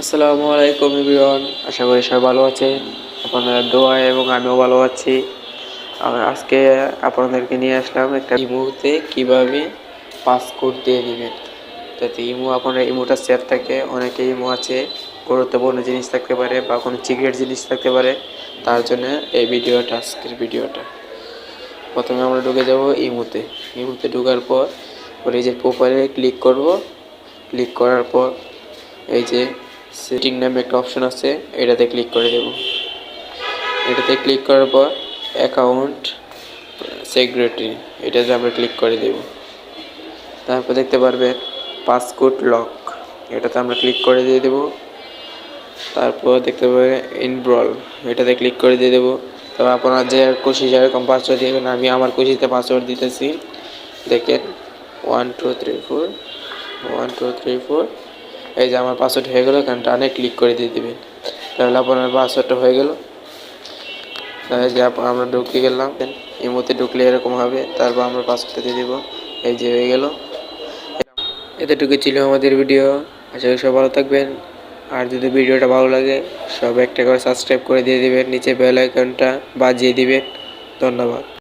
আসসালামু আলাইকুম এভরিওয়ান, আশা করি সবাই ভালো আছে। আপনাদের দোয়া এবং আমিও ভালো আছি। আজকে আপনাদেরকে নিয়ে আসলাম একটা ইমোতে কিভাবে পাসকোড দিয়ে দিবেন, যাতে আপনার ইমোটা সেফ থাকে। অনেকে ইমো আছে গুরুত্বপূর্ণ জিনিস থাকতে পারে বা কোনো সিক্রেট জিনিস থাকতে পারে, তার জন্য এই আজকের ভিডিওটা। প্রথমে আমরা ঢুকে যাব ইমোতে ঢোকার পর নিজের প্রোফাইলে ক্লিক করব। ক্লিক করার পর এই যে সেটিং নামে একটা অপশন আছে, এটাতে ক্লিক করে দেব। এটাতে ক্লিক করার পর অ্যাকাউন্ট সিকিউরিটি, এটাতে আমরা ক্লিক করে দেব। তারপর দেখতে পারবেন পাসকোড লক, এটাতে আমরা ক্লিক করে দিয়ে দেব। তারপর দেখতে পাবেন ইনব্রল, এটাতে ক্লিক করে দিয়ে দেবো। তবে আপনারা যে খুশি যেরকম পাসওয়ার্ড দিবেন, আমি আমার খুশিতে পাসওয়ার্ড দিতেছি। দেখেন 1 2 3 4 এই যে আমার পাসওয়ার্ড হয়ে গেল। এখানে টানে ক্লিক করে দিয়ে দেবেন, তাহলে আপনার পাসওয়ার্ডটা হয়ে গেল। যে আমরা ঢুকে গেলাম, ইমোতে ঢুকলে এরকম হবে। তারপর আমরা পাসওয়ার্ডটা দিয়ে দেবো, এই যে হয়ে গেল। এতটুকু ছিল আমাদের ভিডিও। আশা করি সব ভালো থাকবেন। আর যদি ভিডিওটা ভালো লাগে সব একটা করে সাবস্ক্রাইব করে দিয়ে দিবেন, নিচে বেল আইকনটা বাজিয়ে দিবেন। ধন্যবাদ।